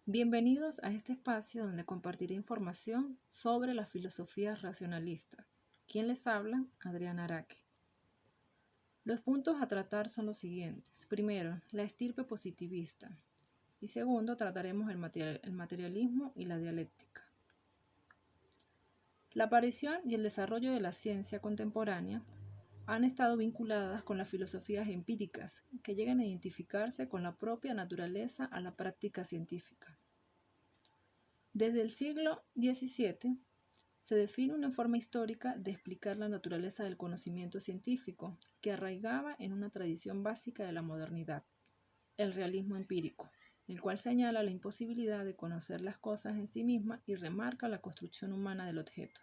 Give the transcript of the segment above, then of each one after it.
Bienvenidos a este espacio donde compartiré información sobre la filosofía racionalista. ¿Quién les habla? Adriana Araque. Los puntos a tratar son los siguientes. Primero, la estirpe positivista. Y segundo, trataremos el materialismo y la dialéctica. La aparición y el desarrollo de la ciencia contemporánea han estado vinculadas con las filosofías empíricas, que llegan a identificarse con la propia naturaleza a la práctica científica. Desde el siglo XVII se define una forma histórica de explicar la naturaleza del conocimiento científico que arraigaba en una tradición básica de la modernidad, el realismo empírico, el cual señala la imposibilidad de conocer las cosas en sí mismas y remarca la construcción humana del objeto.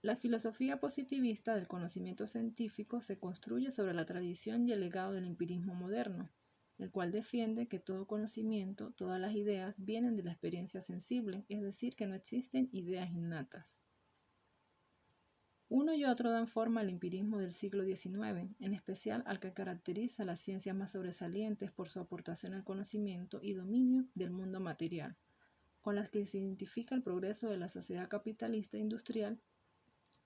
La filosofía positivista del conocimiento científico se construye sobre la tradición y el legado del empirismo moderno, el cual defiende que todo conocimiento, todas las ideas vienen de la experiencia sensible, es decir, que no existen ideas innatas. Uno y otro dan forma al empirismo del siglo XIX, en especial al que caracteriza las ciencias más sobresalientes por su aportación al conocimiento y dominio del mundo material, con las que se identifica el progreso de la sociedad capitalista e industrial,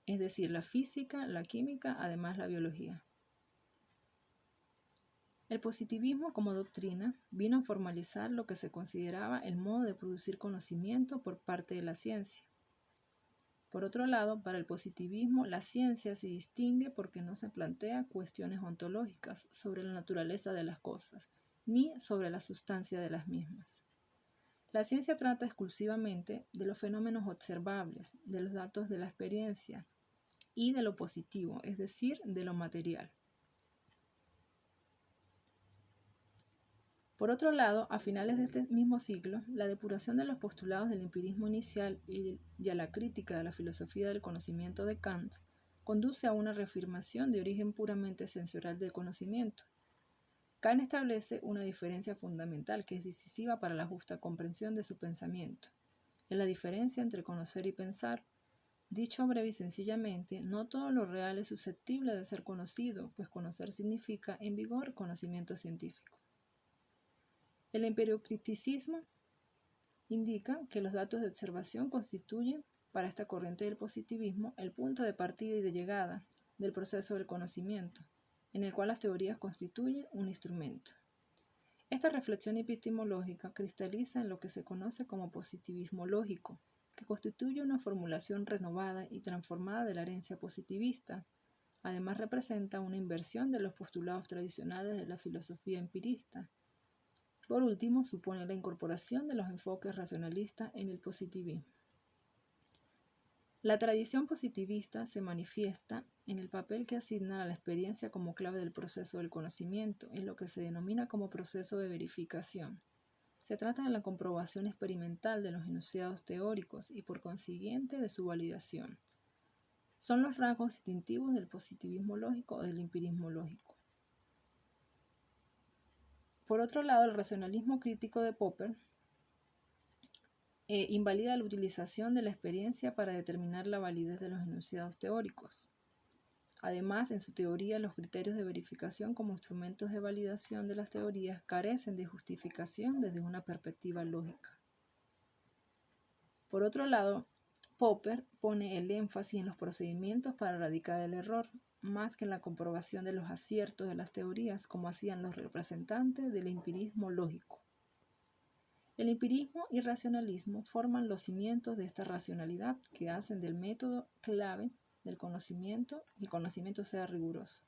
es decir, la física, la química, además la biología. El positivismo como doctrina vino a formalizar lo que se consideraba el modo de producir conocimiento por parte de la ciencia. Por otro lado, para el positivismo, la ciencia se distingue porque no se plantea cuestiones ontológicas sobre la naturaleza de las cosas, ni sobre la sustancia de las mismas. La ciencia trata exclusivamente de los fenómenos observables, de los datos de la experiencia y de lo positivo, es decir, de lo material. Por otro lado, a finales de este mismo siglo, la depuración de los postulados del empirismo inicial y a la crítica de la filosofía del conocimiento de Kant conduce a una reafirmación de origen puramente sensorial del conocimiento. Kant establece una diferencia fundamental que es decisiva para la justa comprensión de su pensamiento. Es la diferencia entre conocer y pensar. Dicho breve y sencillamente, no todo lo real es susceptible de ser conocido, pues conocer significa, en vigor, conocimiento científico. El empiriocriticismo indica que los datos de observación constituyen, para esta corriente del positivismo, el punto de partida y de llegada del proceso del conocimiento, en el cual las teorías constituyen un instrumento. Esta reflexión epistemológica cristaliza en lo que se conoce como positivismo lógico, que constituye una formulación renovada y transformada de la herencia positivista. Además, representa una inversión de los postulados tradicionales de la filosofía empirista. Por último, supone la incorporación de los enfoques racionalistas en el positivismo. La tradición positivista se manifiesta en el papel que asigna a la experiencia como clave del proceso del conocimiento, en lo que se denomina como proceso de verificación. Se trata de la comprobación experimental de los enunciados teóricos y, por consiguiente, de su validación. Son los rasgos distintivos del positivismo lógico o del empirismo lógico. Por otro lado, el racionalismo crítico de Popper invalida la utilización de la experiencia para determinar la validez de los enunciados teóricos. Además, en su teoría, los criterios de verificación como instrumentos de validación de las teorías carecen de justificación desde una perspectiva lógica. Por otro lado, Popper pone el énfasis en los procedimientos para erradicar el error, más que en la comprobación de los aciertos de las teorías, como hacían los representantes del empirismo lógico. El empirismo y racionalismo forman los cimientos de esta racionalidad que hacen del método clave del conocimiento y el conocimiento sea riguroso.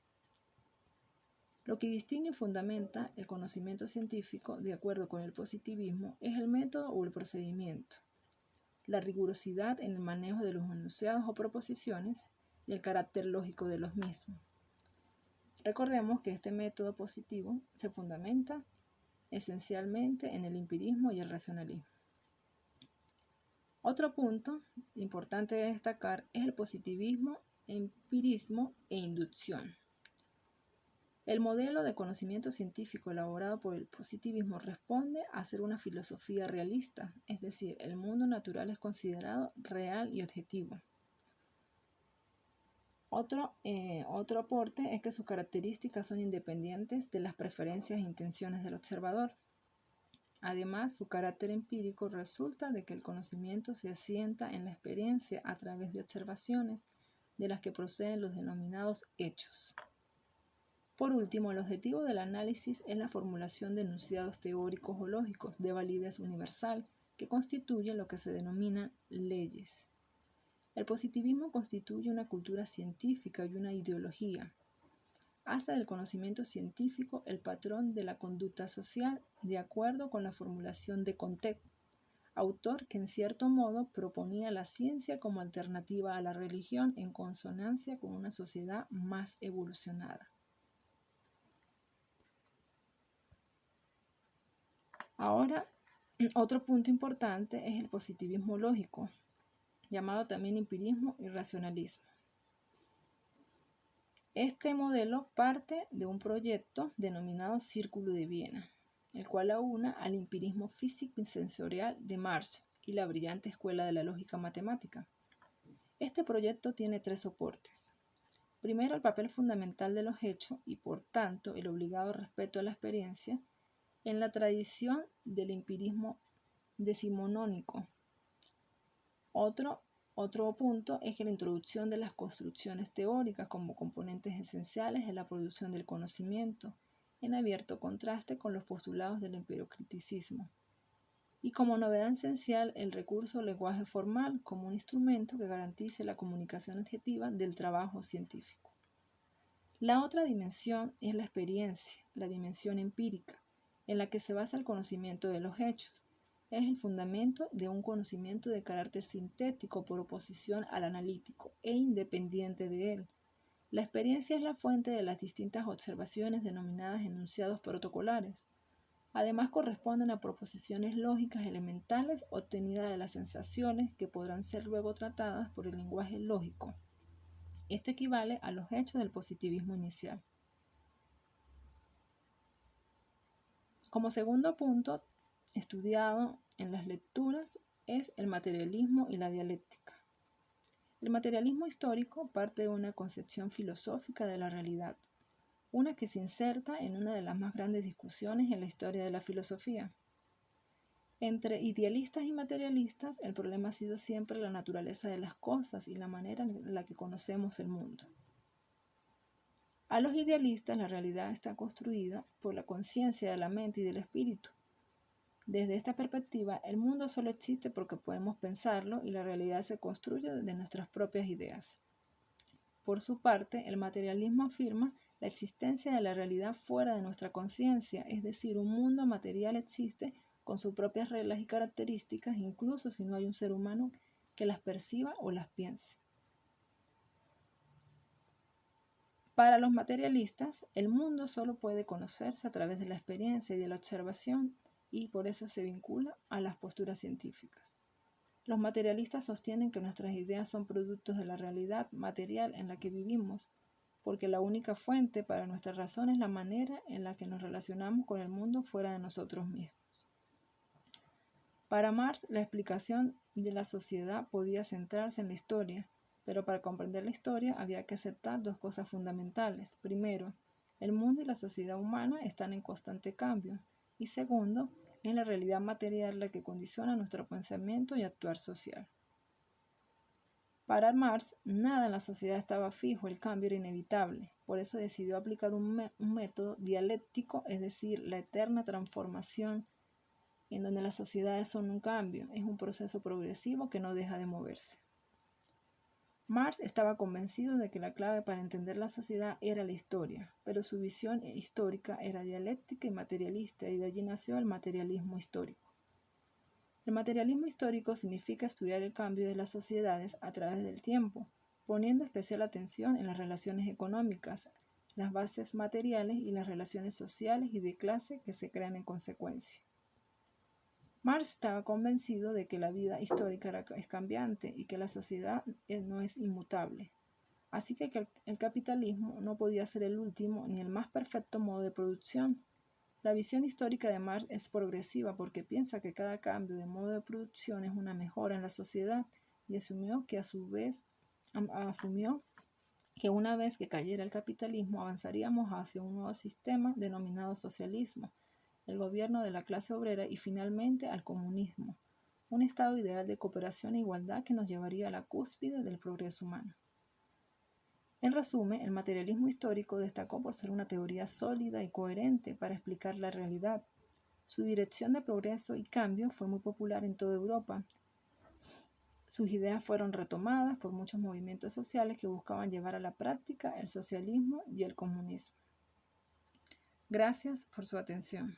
Lo que distingue y fundamenta el conocimiento científico, de acuerdo con el positivismo, es el método o el procedimiento, la rigurosidad en el manejo de los enunciados o proposiciones y el carácter lógico de los mismos. Recordemos que este método positivo se fundamenta esencialmente en el empirismo y el racionalismo. Otro punto importante de destacar es el positivismo, empirismo e inducción. El modelo de conocimiento científico elaborado por el positivismo responde a ser una filosofía realista, es decir, el mundo natural es considerado real y objetivo. Otro aporte es que sus características son independientes de las preferencias e intenciones del observador. Además, su carácter empírico resulta de que el conocimiento se asienta en la experiencia a través de observaciones de las que proceden los denominados hechos. Por último, el objetivo del análisis es la formulación de enunciados teóricos o lógicos de validez universal que constituyen lo que se denominan leyes. El positivismo constituye una cultura científica y una ideología. Hace del conocimiento científico el patrón de la conducta social de acuerdo con la formulación de Comte, autor que en cierto modo proponía la ciencia como alternativa a la religión en consonancia con una sociedad más evolucionada. Ahora, otro punto importante es el positivismo lógico, llamado también empirismo y racionalismo. Este modelo parte de un proyecto denominado Círculo de Viena, el cual aúna al empirismo físico y sensorial de Marx y la brillante escuela de la lógica matemática. Este proyecto tiene tres soportes. Primero, el papel fundamental de los hechos y, por tanto, el obligado respeto a la experiencia en la tradición del empirismo decimonónico. Otro punto es que la introducción de las construcciones teóricas como componentes esenciales en la producción del conocimiento, en abierto contraste con los postulados del empiricismo. Y como novedad esencial, el recurso al lenguaje formal como un instrumento que garantice la comunicación objetiva del trabajo científico. La otra dimensión es la experiencia, la dimensión empírica, en la que se basa el conocimiento de los hechos. Es el fundamento de un conocimiento de carácter sintético por oposición al analítico e independiente de él. La experiencia es la fuente de las distintas observaciones denominadas enunciados protocolares. Además, corresponden a proposiciones lógicas elementales obtenidas de las sensaciones que podrán ser luego tratadas por el lenguaje lógico. Esto equivale a los hechos del positivismo inicial. Como segundo punto estudiado en las lecturas es el materialismo y la dialéctica. El materialismo histórico parte de una concepción filosófica de la realidad, una que se inserta en una de las más grandes discusiones en la historia de la filosofía. Entre idealistas y materialistas, el problema ha sido siempre la naturaleza de las cosas y la manera en la que conocemos el mundo. A los idealistas, la realidad está construida por la conciencia de la mente y del espíritu. Desde esta perspectiva, el mundo solo existe porque podemos pensarlo y la realidad se construye de nuestras propias ideas. Por su parte, el materialismo afirma la existencia de la realidad fuera de nuestra conciencia, es decir, un mundo material existe con sus propias reglas y características, incluso si no hay un ser humano que las perciba o las piense. Para los materialistas, el mundo solo puede conocerse a través de la experiencia y de la observación, y por eso se vincula a las posturas científicas. Los materialistas sostienen que nuestras ideas son productos de la realidad material en la que vivimos, porque la única fuente para nuestra razón es la manera en la que nos relacionamos con el mundo fuera de nosotros mismos. Para Marx, la explicación de la sociedad podía centrarse en la historia, pero para comprender la historia había que aceptar dos cosas fundamentales. Primero, el mundo y la sociedad humana están en constante cambio, y segundo, es la realidad material la que condiciona nuestro pensamiento y actuar social. Para Marx, nada en la sociedad estaba fijo, el cambio era inevitable. Por eso decidió aplicar un método dialéctico, es decir, la eterna transformación, en donde las sociedades son un cambio, es un proceso progresivo que no deja de moverse. Marx estaba convencido de que la clave para entender la sociedad era la historia, pero su visión histórica era dialéctica y materialista, y de allí nació el materialismo histórico. El materialismo histórico significa estudiar el cambio de las sociedades a través del tiempo, poniendo especial atención en las relaciones económicas, las bases materiales y las relaciones sociales y de clase que se crean en consecuencia. Marx estaba convencido de que la vida histórica es cambiante y que la sociedad no es inmutable. Así que el capitalismo no podía ser el último ni el más perfecto modo de producción. La visión histórica de Marx es progresiva porque piensa que cada cambio de modo de producción es una mejora en la sociedad y asumió que una vez que cayera el capitalismo avanzaríamos hacia un nuevo sistema denominado socialismo, el gobierno de la clase obrera y finalmente al comunismo, un estado ideal de cooperación e igualdad que nos llevaría a la cúspide del progreso humano. En resumen, el materialismo histórico destacó por ser una teoría sólida y coherente para explicar la realidad. Su dirección de progreso y cambio fue muy popular en toda Europa. Sus ideas fueron retomadas por muchos movimientos sociales que buscaban llevar a la práctica el socialismo y el comunismo. Gracias por su atención.